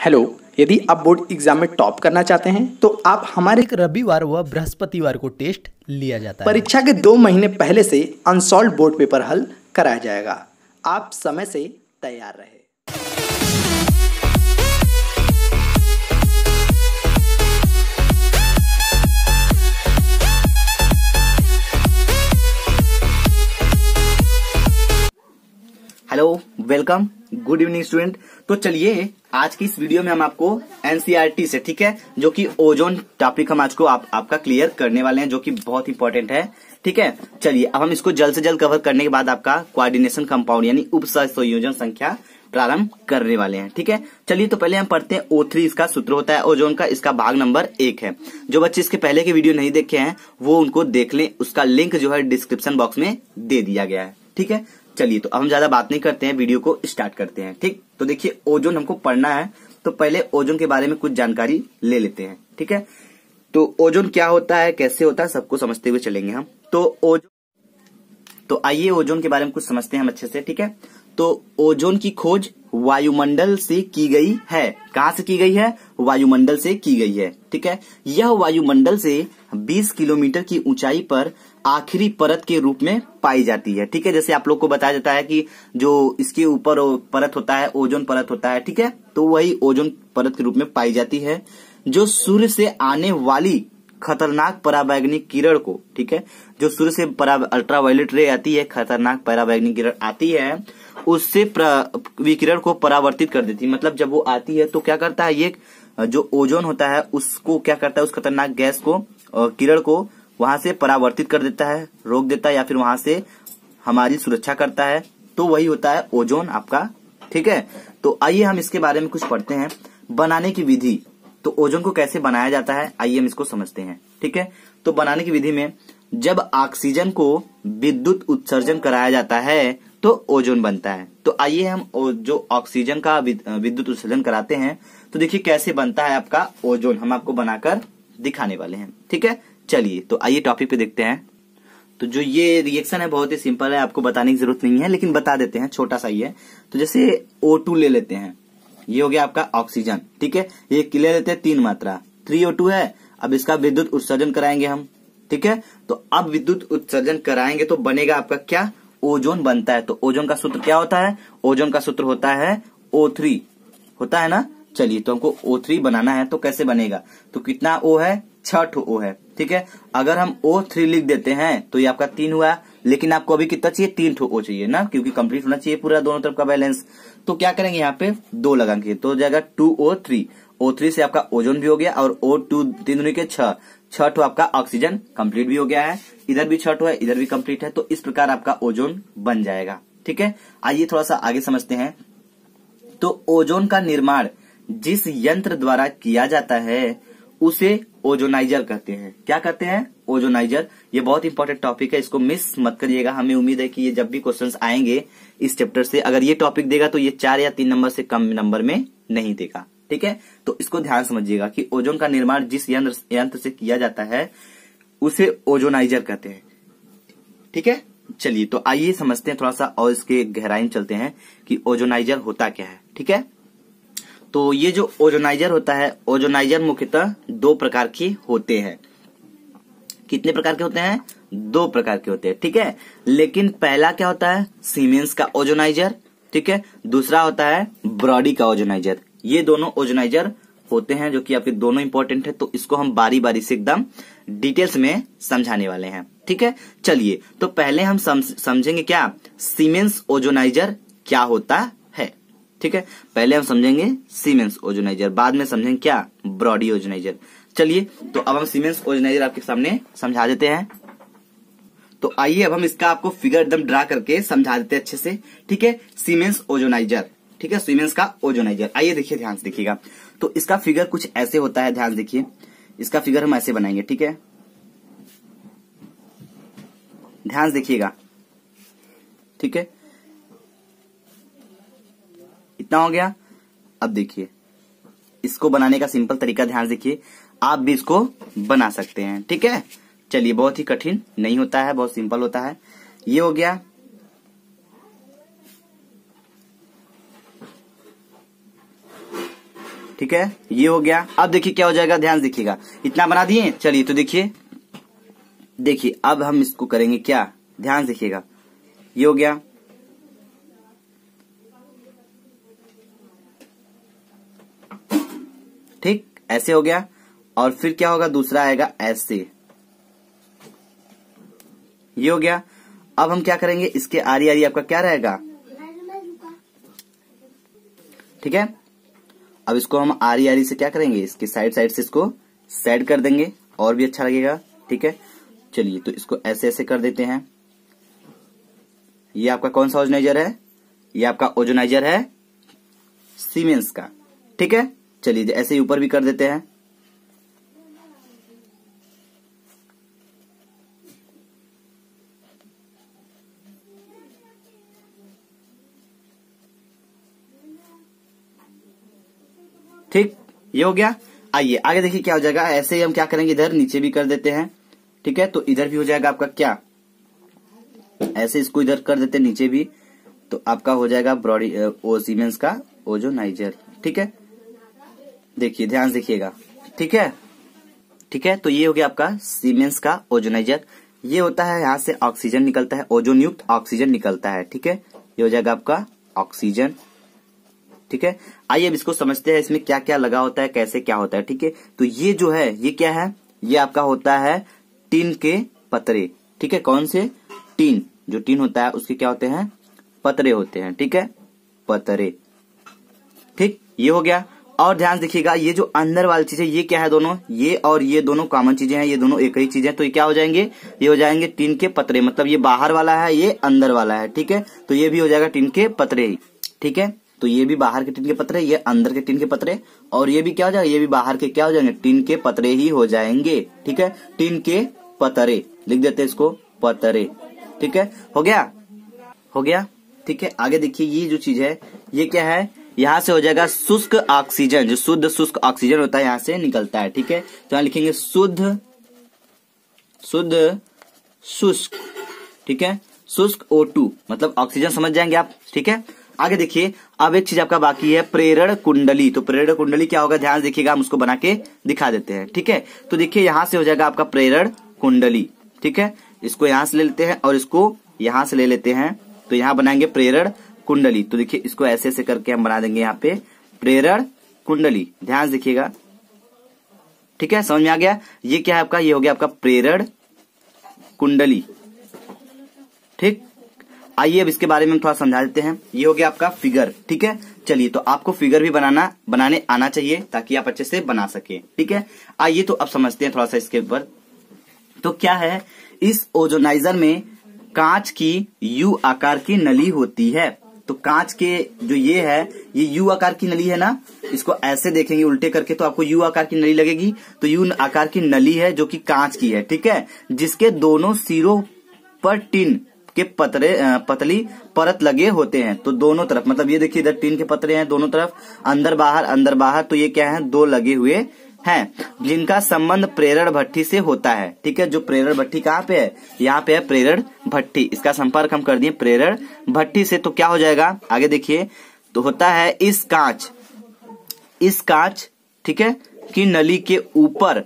Hello, यदि आप board exam में टॉप करना चाहते हैं तो आप हमारे रविवार व बृहस्पतिवार को टेस्ट लिया जाता है। परीक्षा के 2 महीने पहले से अनसॉल्व बोर्ड पेपर हल कराया जाएगा। आप समय से तैयार रहे। Hello, welcome, good evening student. तो चलिए आज की इस वीडियो में हम आपको एनसीईआरटी से, ठीक है, जो कि ओजोन टॉपिक हम आज को आपका क्लियर करने वाले हैं, जो कि बहुत इंपॉर्टेंट है। ठीक है, चलिए अब हम इसको जल्द से जल्द कवर करने के बाद आपका कोऑर्डिनेशन कंपाउंड यानी उपसंयोजन संख्या प्रारंभ करने वाले हैं। ठीक है, चलिए तो पहले हम पढ़ते हैं O3, इसका सूत्र होता है ओजोन का, इसका भाग नंबर 1 है। जो बच्चे इसके पहले के वीडियो नहीं देखे हैं वो उनको देख लें, उसका लिंक जो है डिस्क्रिप्शन बॉक्स में दे दिया गया है। ठीक है, चलिए तो अब हम ज्यादा बात नहीं करते हैं, वीडियो को स्टार्ट करते हैं। ठीक, तो देखिए ओजोन हमको पढ़ना है, तो पहले ओजोन के बारे में कुछ जानकारी ले लेते हैं। ठीक है, तो ओजोन क्या होता है, कैसे होता है, सबको समझते हुए चलेंगे हम। तो आइए ओजोन के बारे में कुछ समझते हैं हम अच्छे से। ठीक है, तो ओजोन की खोज वायुमंडल से की गई है। कहां से की गई है? वायुमंडल से की गई है। ठीक है, यह वायुमंडल से 20 किलोमीटर की ऊंचाई पर आखिरी परत के रूप में पाई जाती है। ठीक है, जैसे आप लोग को बताया जाता है कि जो इसके ऊपर परत होता है ओजोन परत होता है। ठीक है, तो वही ओजोन परत के रूप में पाई जाती है, जो सूर्य से आने वाली खतरनाक पराबैंगनी किरण को, ठीक है, जो सूर्य से अल्ट्रावायलेट रे आती है, खतरनाक पराबैंगनी किरण आती है, उससे विकिरण को परावर्तित कर देती है। मतलब जब वो आती है तो क्या करता है, ये जो ओजोन होता है उसको क्या करता है, उस खतरनाक गैस को, किरण को वहां से परावर्तित कर देता है, रोक देता है, या फिर वहां से हमारी सुरक्षा करता है। तो वही होता है ओजोन आपका। ठीक है, तो आइए हम इसके बारे में कुछ पढ़ते हैं। बनाने की विधि, तो ओजोन को कैसे बनाया जाता है, आइए हम इसको समझते हैं। ठीक है, तो बनाने की विधि में जब ऑक्सीजन को विद्युत उत्सर्जन कराया जाता है तो ओजोन बनता है। तो आइए हम जो ऑक्सीजन का विद्युत उत्सर्जन कराते हैं तो देखिए कैसे बनता है आपका ओजोन, हम आपको बनाकर दिखाने वाले हैं। ठीक है, चलिए तो आइए टॉपिक पे देखते हैं। तो जो ये रिएक्शन है बहुत ही सिंपल है, आपको बताने की जरूरत नहीं है, लेकिन बता देते हैं, छोटा सा ही है। तो जैसे O2 ले लेते हैं, ये हो गया आपका ऑक्सीजन। ठीक है, ये ले लेते हैं 3 मात्रा, 3O2 है। अब इसका विद्युत उत्सर्जन कराएंगे हम। ठीक है, तो अब विद्युत उत्सर्जन कराएंगे तो बनेगा आपका क्या, ओजोन बनता है। तो ओजोन का सूत्र क्या होता है, ओजोन का सूत्र होता है O3, होता है ना। चलिए तो हमको O3 बनाना है, तो कैसे बनेगा, तो कितना O है, 6 O है। ठीक है, अगर हम O3 लिख देते हैं तो ये आपका 3 हुआ, लेकिन आपको अभी कितना चाहिए, 3 O चाहिए ना, क्योंकि कंप्लीट होना चाहिए पूरा दोनों तरफ का बैलेंस। तो क्या करेंगे, यहाँ पे 2 लगाएंगे तो हो जाएगा 2O3। O3 से आपका ओजोन भी हो गया, और O2 3 के 6 आपका ऑक्सीजन कंप्लीट भी हो गया है, इधर भी 6 है, इधर भी कंप्लीट है। तो इस प्रकार आपका ओजोन बन जाएगा। ठीक है, आइए थोड़ा सा आगे समझते हैं। तो ओजोन का निर्माण जिस यंत्र द्वारा किया जाता है उसे ओजोनाइजर कहते हैं। क्या कहते हैं, ओजोनाइजर। ये बहुत इंपॉर्टेंट टॉपिक है, इसको मिस मत करिएगा। हमें उम्मीद है कि ये जब भी क्वेश्चंस आएंगे इस चैप्टर से, अगर ये टॉपिक देगा तो ये 4 या 3 नंबर से कम नंबर में नहीं देगा। ठीक है, तो इसको ध्यान समझिएगा कि ओजोन का निर्माण जिस यंत्र से किया जाता है उसे ओजोनाइजर कहते हैं। ठीक है, चलिए तो आइए समझते हैं थोड़ा सा और इसके गहराई में चलते हैं कि ओजोनाइजर होता क्या है। ठीक है, तो ये जो ओजोनाइजर होता है, ओजोनाइजर मुख्यतः 2 प्रकार के होते हैं। कितने प्रकार के होते हैं, 2 प्रकार के होते हैं। ठीक है, लेकिन पहला क्या होता है, सीमेंस का ओजोनाइजर। ठीक है, दूसरा होता है ब्रॉडी का ओजोनाइजर। ये दोनों ओजोनाइजर होते हैं जो कि आपके दोनों इंपॉर्टेंट है, तो इसको हम बारी बारी से एकदम डिटेल्स में समझाने वाले हैं। ठीक है, चलिए तो पहले हम समझेंगे क्या सीमेंस ओजोनाइजर क्या होता है। ठीक है, पहले हम समझेंगे सीमेंस ओजोनाइजर, बाद में समझेंगे क्या ब्रॉडी ओजोनाइजर। चलिए तो अब हम सीमेंस ओजोनाइजर आपके सामने समझा देते हैं। तो आइए अब हम इसका आपको फिगर एकदम ड्रा करके समझा देते हैं अच्छे से। ठीक है, सीमेंस ओजोनाइजर। ठीक है, सीमेंस का ओजोनाइजर। आइए देखिए, ध्यान से देखिएगा। तो इसका फिगर कुछ ऐसे होता है, ध्यान देखिए, इसका फिगर हम ऐसे बनाएंगे। ठीक है, ध्यान से देखिएगा। ठीक है, इतना हो गया। अब देखिए इसको बनाने का सिंपल तरीका ध्यान देखिए, आप भी इसको बना सकते हैं। ठीक है, चलिए बहुत ही कठिन नहीं होता है, बहुत सिंपल होता है। ये हो गया। ठीक है, ये हो गया। अब देखिए क्या हो जाएगा, ध्यान देखिएगा, इतना बना दिए। चलिए तो देखिए अब हम इसको करेंगे क्या, ध्यान देखिएगा, ये हो गया। ठीक, ऐसे हो गया। और फिर क्या होगा, दूसरा आएगा ऐसे, ये हो गया। अब हम क्या करेंगे, इसके आरी आरी आपका क्या रहेगा, ठीक है। अब इसको हम आरी आरी से क्या करेंगे, इसके साइड साइड से इसको साइड कर देंगे और भी अच्छा लगेगा, ठीक है। चलिए तो इसको ऐसे ऐसे कर देते हैं। ये आपका कौन सा ओजोनाइजर है, ये आपका ओजोनाइजर है सीमेंस का, ठीक है। चलिए ऐसे ही ऊपर भी कर देते हैं। ठीक, ये हो गया। आइए आगे देखिए क्या हो जाएगा, ऐसे ही हम क्या करेंगे, इधर नीचे भी कर देते हैं, ठीक है। तो इधर भी हो जाएगा आपका क्या, ऐसे इसको इधर कर देते हैं नीचे भी, तो आपका हो जाएगा ब्रॉडी सीमेंस का ओजोनाइजर, ठीक है। देखिए ध्यान देखिएगा, ठीक है, ठीक है। तो ये हो गया आपका सीमेंस का ओजोनाइजर। ये होता है, यहाँ से ऑक्सीजन निकलता है, ओजोन युक्त ऑक्सीजन निकलता है, ठीक है। ये हो जाएगा आपका ऑक्सीजन, ठीक है। आइए अब इसको समझते हैं, इसमें क्या क्या लगा होता है, कैसे क्या होता है, ठीक है। तो ये जो है, ये क्या है, ये आपका होता है टीन के पतरे, ठीक है। कौन से, टीन, जो टीन होता है उसके क्या होते हैं, पतरे होते हैं, ठीक है, पतरे, ठीक, ये हो गया। और ध्यान देखिएगा, ये जो अंदर वाली चीज है, ये क्या है, दोनों ये और ये दोनों कॉमन चीजें हैं, ये दोनों एक ही चीज है। तो ये क्या हो जाएंगे, ये हो जाएंगे टीन के पतरे, मतलब ये बाहर वाला है, ये अंदर वाला है, ठीक है। तो ये भी हो जाएगा टीन के पतरे ही, ठीक है। तो ये भी बाहर के टीन के पतरे, ये अंदर के टीन के पतरे, और ये भी क्या हो जाएगा, ये भी बाहर के क्या हो जाएंगे, टीन के पतरे ही हो जाएंगे, ठीक है। टीन के पतरे लिख देते हैं इसको, पतरे, ठीक है। हो गया, हो गया, ठीक है। आगे देखिए, ये जो चीज है, ये क्या है, यहाँ से हो जाएगा शुष्क ऑक्सीजन, जो शुद्ध शुष्क ऑक्सीजन होता है यहाँ से निकलता है, ठीक है। तो यहाँ लिखेंगे शुद्ध शुष्क, ठीक है, शुष्क O2 मतलब ऑक्सीजन, समझ जाएंगे आप, ठीक है। आगे देखिए, अब एक चीज आपका बाकी है, प्रेरण कुंडली। तो प्रेरण कुंडली क्या होगा, ध्यान देखिएगा, हम उसको बना के दिखा देते हैं, ठीक है। तो देखिए यहाँ से हो जाएगा आपका प्रेरण कुंडली, ठीक है। इसको यहाँ से ले लेते हैं और इसको यहाँ से ले लेते हैं, तो यहाँ बनाएंगे प्रेरण कुंडली। तो देखिए इसको ऐसे ऐसे करके हम बना देंगे यहाँ पे प्रेरण कुंडली, ध्यान देखिएगा, ठीक है, समझ में आ गया। ये क्या है आपका, ये हो गया आपका प्रेरण कुंडली, ठीक। आइए अब इसके बारे में थोड़ा समझा देते हैं। ये हो गया आपका फिगर, ठीक है। चलिए तो आपको फिगर भी बनाने आना चाहिए ताकि आप अच्छे से बना सके, ठीक है। आइए तो अब समझते हैं थोड़ा सा इसके ऊपर। तो क्या है, इस ओजोनाइजर में कांच की यू आकार की नली होती है। तो कांच के जो ये है, ये यू आकार की नली है ना, इसको ऐसे देखेंगे उल्टे करके तो आपको यू आकार की नली लगेगी। तो यू आकार की नली है जो कि कांच की है, ठीक है, जिसके दोनों सिरों पर टीन के पतली परत लगे होते हैं। तो दोनों तरफ, मतलब ये देखिए इधर टीन के पतरे हैं दोनों तरफ, अंदर बाहर, तो ये क्या है, दो लगे हुए हैं, जिनका संबंध प्रेरण भट्ठी से होता है, ठीक है। जो प्रेरण भट्ठी कहाँ पे है, यहाँ पे है प्रेरण भट्ठी, इसका संपर्क हम कर दिए प्रेरण भट्ठी से। तो क्या हो जाएगा, आगे देखिए, तो होता है इस कांच, ठीक है, की नली के ऊपर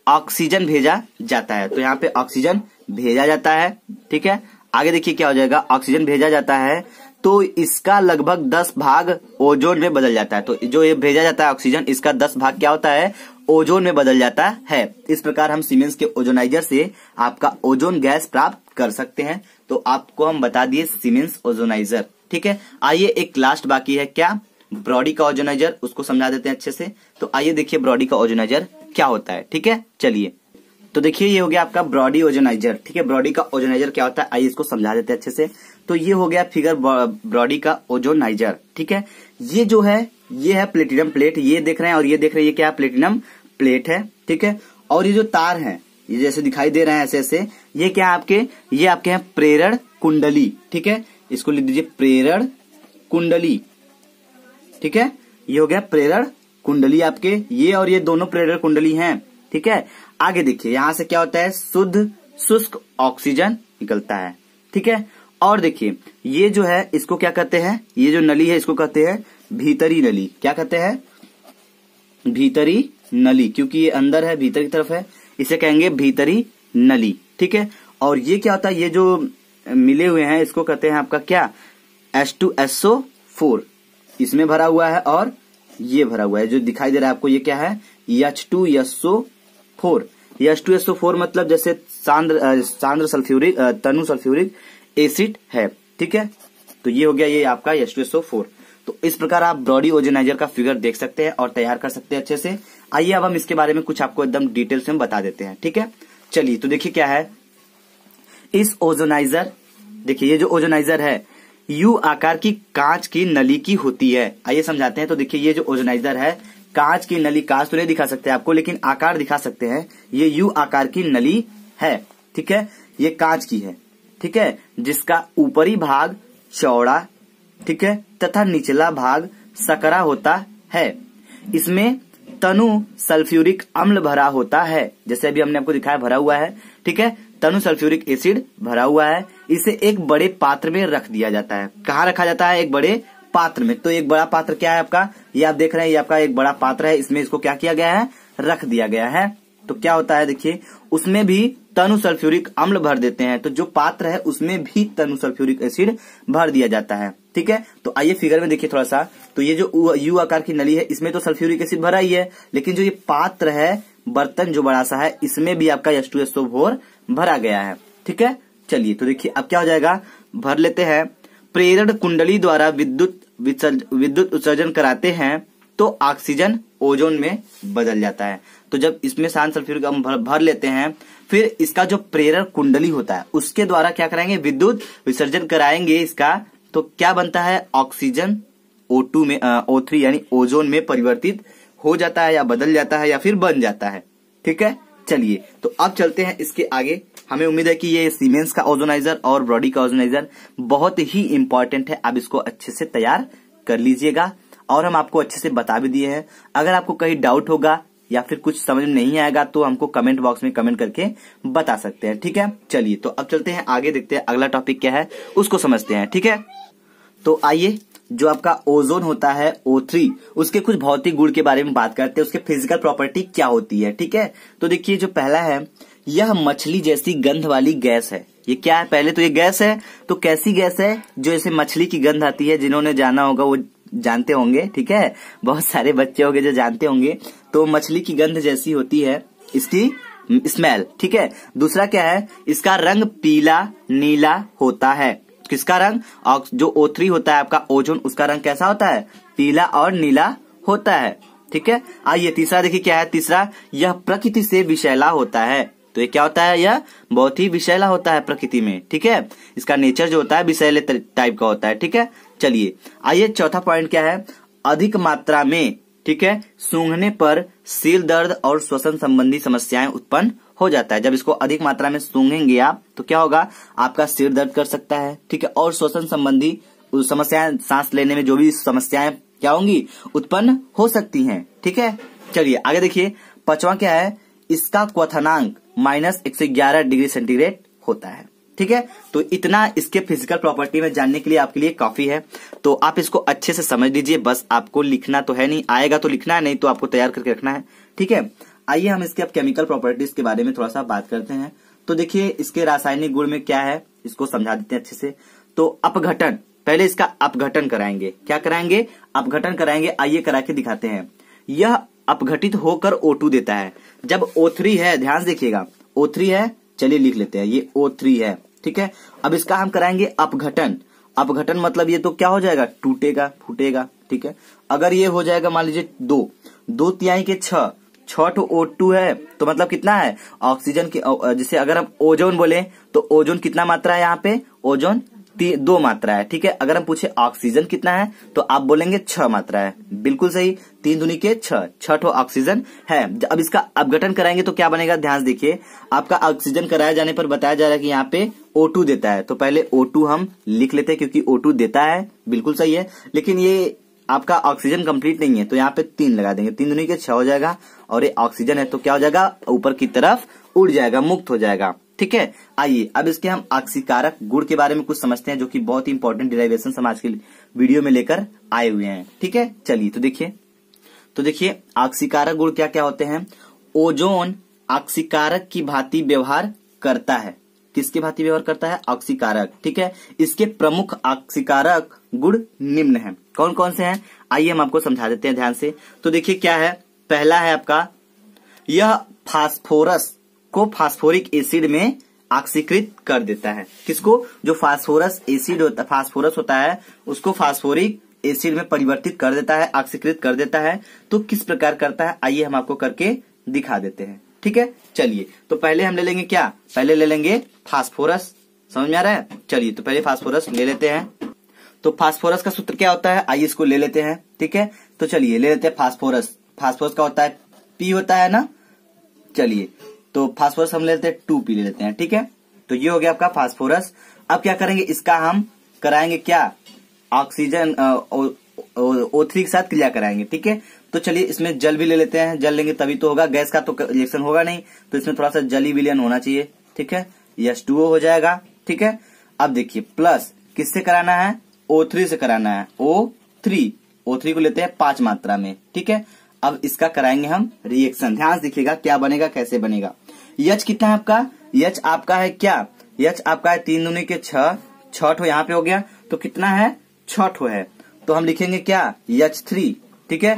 ऑक्सीजन भेजा जाता है। तो यहाँ पे ऑक्सीजन भेजा जाता है, ठीक है। आगे देखिए क्या हो जाएगा, ऑक्सीजन भेजा जाता है तो इसका लगभग 10 भाग ओजोन में बदल जाता है। तो जो ये भेजा जाता है ऑक्सीजन, इसका 10 भाग क्या होता है, ओजोन में बदल जाता है। इस प्रकार हम सीमेंस के ओजोनाइजर से आपका ओजोन गैस प्राप्त कर सकते हैं। तो आपको हम बता दिए सीमेंस ओजोनाइजर, ठीक है। आइए एक लास्ट बाकी है, क्या, ब्रॉडी का ओजोनाइजर, उसको समझा देते हैं अच्छे से। तो आइए देखिए ब्रॉडी का ओजोनाइजर क्या होता है, ठीक है। चलिए तो देखिए, ये हो गया आपका ब्रॉडी ओजोनाइजर, ठीक है। ब्रॉडी का ओजोनाइजर क्या होता है, आइए इसको समझा देते हैं अच्छे से। तो ये हो गया फिगर ब्रॉडी का ओजोनाइजर, ठीक है। ये जो है, ये है प्लेटिनम प्लेट, ये देख रहे हैं और ये देख रहे हैं, ये क्या है, प्लेटिनम प्लेट है, ठीक है। और ये जो तार है, ये जैसे दिखाई दे रहे हैं ऐसे ऐसे, ये क्या है आपके, ये आपके हैं प्रेरण कुंडली, ठीक है। इसको लिख दीजिए प्रेरण कुंडली, ठीक है। ये हो गया प्रेरण कुंडली आपके, ये और ये दोनों प्रेरण कुंडली हैं, ठीक है। आगे देखिए, यहां से क्या होता है, शुद्ध शुष्क ऑक्सीजन निकलता है, ठीक है। और देखिए ये जो है, इसको क्या कहते हैं, ये जो नली है इसको कहते हैं भीतरी नली, क्या कहते हैं, भीतरी नली, क्योंकि ये अंदर है, भीतर की तरफ है, इसे कहेंगे भीतरी नली। ठीक है, और ये क्या होता है, ये जो मिले हुए हैं इसको कहते हैं आपका क्या, H2SO4 इसमें भरा हुआ है और ये भरा हुआ है, जो दिखाई दे रहा है आपको ये क्या है, H2SO4। H2SO4 मतलब जैसे सांद्र सल्फ्यूरिक तनु सल्फ्यूरिक एसिड है। ठीक है, तो ये हो गया ये आपका H2SO4। तो इस प्रकार आप ब्रॉडी ओजोनाइजर का फिगर देख सकते हैं और तैयार कर सकते हैं अच्छे से। आइए अब हम इसके बारे में कुछ आपको एकदम डिटेल्स में बता देते हैं। ठीक है, चलिए तो देखिए क्या है इस ओजोनाइजर, देखिए ये जो ओजोनाइजर है यू आकार की कांच की नली की होती है। आइए समझाते हैं। तो देखिए ये जो ओजोनाइजर है कांच की नली, कांच तो नहीं दिखा सकते आपको लेकिन आकार दिखा सकते हैं, ये यू आकार की नली है। ठीक है, ये कांच की है। ठीक है, जिसका ऊपरी भाग चौड़ा, ठीक है, तथा निचला भाग सकरा होता है। इसमें तनु सल्फ्यूरिक अम्ल भरा होता है, जैसे अभी हमने आपको दिखाया भरा हुआ है। ठीक है, तनु सल्फ्यूरिक एसिड भरा हुआ है। इसे एक बड़े पात्र में रख दिया जाता है। कहाँ रखा जाता है, एक बड़े पात्र में। तो एक बड़ा पात्र क्या है आपका, ये आप देख रहे हैं, ये आपका एक बड़ा पात्र है, इसमें इसको क्या किया गया है, रख दिया गया है। तो क्या होता है देखिए, उसमें भी तनु सल्फ्यूरिक अम्ल भर देते हैं। तो जो पात्र है उसमें भी तनु सल्फ्यूरिक एसिड भर दिया जाता है। ठीक है, तो आइए फिगर में देखिए थोड़ा सा। तो ये जो यू आकार की नली है इसमें तो सल्फ्यूरिक एसिड भरा ही है, लेकिन जो ये पात्र है, बर्तन जो बड़ा सा है, इसमें भी आपका H2SO4 भरा गया है। ठीक है, चलिए तो देखिए अब क्या हो जाएगा, भर लेते हैं। प्रेरण कुंडली द्वारा विद्युत उत्सर्जन कराते हैं तो ऑक्सीजन ओजोन में बदल जाता है। तो जब इसमें सांद्र सल्फ्यूरिक अम्ल भर लेते हैं, फिर इसका जो प्रेरण कुंडली होता है उसके द्वारा क्या कराएंगे, विद्युत विसर्जन कराएंगे इसका, तो क्या बनता है, ऑक्सीजन O2 में O3 यानी ओजोन में परिवर्तित हो जाता है या बदल जाता है या फिर बन जाता है। ठीक है, चलिए तो अब चलते हैं इसके आगे। हमें उम्मीद है कि ये सीमेंस का ओजोनाइजर और ब्रॉडी का ओजोनाइजर बहुत ही इंपॉर्टेंट है। आप इसको अच्छे से तैयार कर लीजिएगा और हम आपको अच्छे से बता भी दिए हैं। अगर आपको कहीं डाउट होगा या फिर कुछ समझ में नहीं आएगा तो हमको कमेंट बॉक्स में कमेंट करके बता सकते हैं। ठीक है, चलिए तो अब चलते हैं आगे, देखते हैं अगला टॉपिक क्या है, उसको समझते हैं। ठीक है, तो आइए जो आपका ओजोन होता है O3, उसके कुछ भौतिक गुण के बारे में बात करते हैं, उसके फिजिकल प्रॉपर्टी क्या होती है। ठीक है, तो देखिए जो पहला है, यह मछली जैसी गंध वाली गैस है। ये क्या है, पहले तो ये गैस है, तो कैसी गैस है, जो ऐसे मछली की गंध आती है, जिन्होंने जाना होगा वो जानते होंगे। ठीक है, बहुत सारे बच्चे होंगे जो जानते होंगे। तो मछली की गंध जैसी होती है इसकी स्मेल। ठीक है, दूसरा क्या है, इसका रंग पीला नीला होता है। किसका रंग, जो O3 होता है आपका ओजोन, उसका रंग कैसा होता है, पीला और नीला होता है। ठीक है, आइए तीसरा देखिए क्या है, तीसरा, यह प्रकृति से विषैला होता है। तो ये क्या होता है, यह बहुत ही विषैला होता है प्रकृति में। ठीक है, इसका नेचर जो होता है विषैले टाइप का होता है। ठीक है, चलिए आइए चौथा पॉइंट क्या है, अधिक मात्रा में, ठीक है, सूंघने पर सिर दर्द और श्वसन संबंधी समस्याएं उत्पन्न हो जाता है। जब इसको अधिक मात्रा में सूंघेंगे आप तो क्या होगा, आपका सिर दर्द कर सकता है। ठीक है, और श्वसन संबंधी समस्याएं, सांस लेने में जो भी समस्याएं क्या होंगी, उत्पन्न हो सकती हैं। ठीक है, चलिए आगे देखिए, पांचवा क्या है, इसका क्वथनांक -111 डिग्री सेंटीग्रेड होता है। ठीक है, तो इतना इसके फिजिकल प्रॉपर्टी में जानने के लिए आपके लिए काफी है। तो आप इसको अच्छे से समझ लीजिए, बस आपको लिखना तो है नहीं, आएगा तो लिखना है, नहीं तो आपको तैयार करके रखना है। ठीक है, आइए हम इसके अब केमिकल प्रॉपर्टीज के बारे में थोड़ा सा बात करते हैं। तो देखिए इसके रासायनिक गुण में क्या है, इसको समझा देते हैं अच्छे से। तो अपघटन, पहले इसका अपघटन कराएंगे। क्या कराएंगे, अपघटन कराएंगे। आइए करा के दिखाते हैं। यह अपघटित होकर O2 देता है। जब O3 है, ध्यान से देखिएगा, O3 है, चलिए लिख लेते हैं, ये O3 है। ठीक है, अब इसका हम कराएंगे अपघटन। अपघटन मतलब ये तो क्या हो जाएगा, टूटेगा फूटेगा। ठीक है, अगर ये हो जाएगा मान लीजिए 2 तिहाई के 6 O2 है, तो मतलब कितना है, ऑक्सीजन की, जैसे अगर हम ओजोन बोले तो ओजोन कितना मात्रा है, यहाँ पे ओजोन 2 मात्रा है। ठीक है, अगर हम पूछे ऑक्सीजन कितना है तो आप बोलेंगे 6 मात्रा है। बिल्कुल सही, 3 दूनी के 6 ऑक्सीजन है। अब इसका अपघटन कराएंगे तो क्या बनेगा, ध्यान देखिए, आपका ऑक्सीजन कराए जाने पर बताया जा रहा है कि यहाँ पे O2 देता है, तो पहले O2 हम लिख लेते हैं क्योंकि O2 देता है, बिल्कुल सही है। लेकिन ये आपका ऑक्सीजन कंप्लीट नहीं है, तो यहाँ पे 3 लगा देंगे, 3 दूनी के 6 हो जाएगा, और ये ऑक्सीजन है तो क्या हो जाएगा, ऊपर की तरफ उड़ जाएगा, मुक्त हो जाएगा। ठीक है, आइए अब इसके हम ऑक्सीकारक गुण के बारे में कुछ समझते हैं, जो कि बहुत ही इंपॉर्टेंट डिराइवेशन हम आज के वीडियो में लेकर आए हुए हैं। ठीक है, चलिए तो देखिए, तो देखिए ऑक्सीकारक गुण क्या क्या होते हैं। ओजोन ऑक्सीकारक की भांति व्यवहार करता है। किसकी भांति व्यवहार करता है? ऑक्सीकारक। ठीक है, इसके प्रमुख ऑक्सीकारक गुण निम्न हैं। कौन कौन से हैं? आइए हम आपको समझा देते हैं ध्यान से। तो देखिए क्या है, पहला है आपका, यह फास्फोरस को फास्फोरिक एसिड में ऑक्सीकृत कर देता है। किसको? जो फास्फोरस एसिड होता, फास्फोरस होता है उसको फास्फोरिक एसिड में परिवर्तित कर देता है, ऑक्सीकृत कर देता है। तो किस प्रकार करता है, आइए हम आपको करके दिखा देते हैं। ठीक है, चलिए तो पहले हम ले लेंगे क्या? पहले ले लेंगे फास्फोरस। समझ में आ रहा है? चलिए तो पहले फास्फोरस ले लेते हैं। तो फास्फोरस का सूत्र क्या होता है, आइए इसको ले लेते हैं। ठीक है, तो चलिए ले लेते हैं फास्फोरस। फास्फोरस का होता है पी होता है ना। चलिए तो फास्फोरस हम ले लेते हैं 2p ले लेते हैं। ठीक है, तो ये हो गया आपका फास्फोरस। अब क्या करेंगे, इसका हम कराएंगे क्या? ऑक्सीजन O3 के साथ क्रिया कराएंगे। ठीक है, तो चलिए इसमें जल भी ले लेते हैं। जल लेंगे तभी तो होगा, गैस का तो रिएक्शन होगा नहीं, तो इसमें थोड़ा सा जली विलयन होना चाहिए। ठीक है, H2O हो जाएगा। ठीक है, अब देखिए प्लस किससे कराना है? O3 से कराना है। O3 को लेते हैं 5 मात्रा में। ठीक है, अब इसका कराएंगे हम रिएक्शन। ध्यान से देखिएगा क्या बनेगा, कैसे बनेगा। H कितना है आपका? H आपका है क्या? H आपका है 3 दूनी के 6, 6 ठो यहाँ पे हो गया, तो कितना है? 6 ठो है। तो हम लिखेंगे क्या? H3। ठीक है,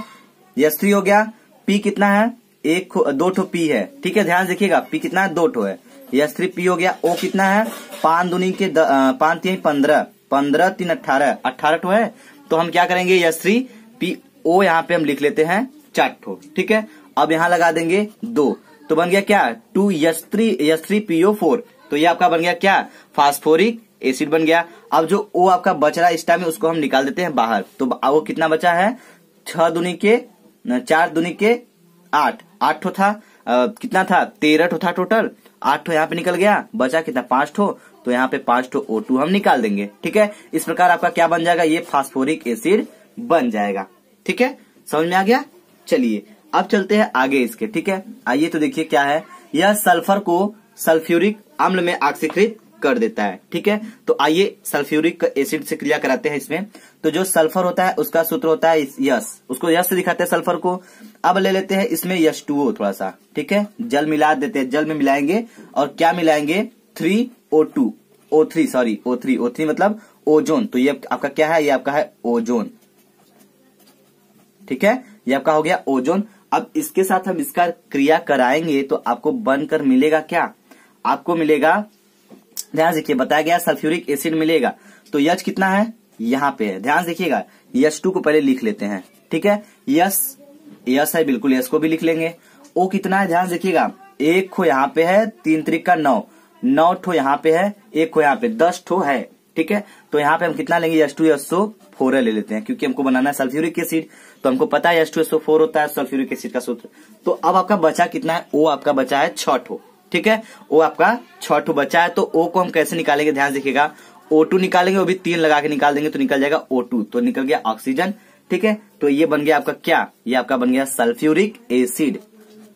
H3 हो गया। P कितना है? 2 ठो P है। ठीक है, ध्यान देखिएगा, P कितना है? 2 ठो है। H3P हो गया। O कितना है? 5 दूनी के 5 3 15, 15 3 18, 18 ठो है। तो हम क्या करेंगे, H3PO यहाँ पे हम लिख लेते हैं 4 ठो। ठीक है, अब यहाँ लगा देंगे 2, तो बन गया क्या? 2H3PO4। तो ये आपका बन गया क्या? फास्फोरिक एसिड बन गया। अब जो O आपका बच रहा है इस टाइम में, उसको हम निकाल देते हैं बाहर। तो वो कितना बचा है? 4 दूनी के 8, 8 ठो था। कितना था? 13 ठो था टोटल। 8 ठो यहाँ पे निकल गया, बचा कितना? 5 ठो। तो यहाँ पे 5 ठो O2 हम निकाल देंगे। ठीक है, इस प्रकार आपका क्या बन जाएगा? ये फास्फोरिक एसिड बन जाएगा। ठीक है, समझ में आ गया? चलिए अब चलते हैं आगे इसके। ठीक है, आइए तो देखिए क्या है, यह सल्फर को सल्फ्यूरिक अम्ल में ऑक्सीकृत कर देता है। ठीक है, तो आइए सल्फ्यूरिक एसिड से क्रिया कराते हैं इसमें। तो जो सल्फर होता है उसका सूत्र होता है यस, उसको यस से दिखाते हैं सल्फर को। अब ले लेते हैं इसमें H2O थोड़ा सा। ठीक है, जल मिला देते हैं, जल में मिलाएंगे और क्या मिलाएंगे? 3O3 मतलब ओजोन। तो ये आपका क्या है? ये आपका है ओजोन। ठीक है, ये आपका हो गया ओजोन। अब इसके साथ हम इसका क्रिया कराएंगे तो आपको बनकर मिलेगा क्या? आपको मिलेगा, ध्यान देखिए, बताया गया सल्फ्यूरिक एसिड मिलेगा। तो H कितना है? यहाँ पे है, ध्यान देखिएगा। H2 को पहले लिख लेते हैं। ठीक है, यस है, बिल्कुल यस को भी लिख लेंगे। O कितना है? ध्यान देखिएगा, 1 ठो यहाँ पे है, 3 त्रिक का 9, 9 ठो यहाँ पे है, 1 ठो यहाँ पे, 10 ठो है। ठीक है, तो यहाँ पे हम कितना लेंगे? H2SO4 ले लेते हैं, क्योंकि हमको बनाना है सल्फ्यूरिक एसिड। तो हमको पता है H2SO4 होता है सल्फ्यूरिक एसिड का सूत्र। तो अब आपका बचा कितना है? O आपका बचा है 6 ठो। ठीक है, O आपका 6 ठो बचा है। तो O को हम कैसे निकालेंगे? ध्यान देखिएगा, O2 निकालेंगे, वो भी 3 लगा के निकाल देंगे तो निकल जाएगा O2, तो निकल गया ऑक्सीजन। ठीक है, तो ये बन गया आपका क्या? ये आपका बन गया सल्फ्यूरिक एसिड।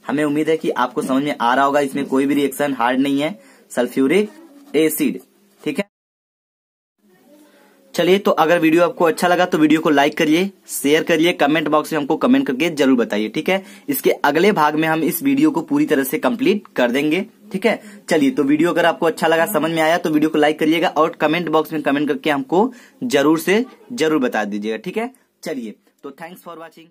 हमें उम्मीद है कि आपको समझ में आ रहा होगा, इसमें कोई भी रिएक्शन हार्ड नहीं है, सल्फ्यूरिक एसिड। ठीक है, चलिए तो अगर वीडियो आपको अच्छा लगा तो वीडियो को लाइक करिए, शेयर करिए, कमेंट बॉक्स में हमको कमेंट करके जरूर बताइए। ठीक है, इसके अगले भाग में हम इस वीडियो को पूरी तरह से कंप्लीट कर देंगे। ठीक है, चलिए तो वीडियो अगर आपको अच्छा लगा, समझ में आया, तो वीडियो को लाइक करिएगा और कमेंट बॉक्स में कमेंट करके हमको जरूर से जरूर बता दीजिएगा। ठीक है, चलिए तो थैंक्स फॉर वॉचिंग।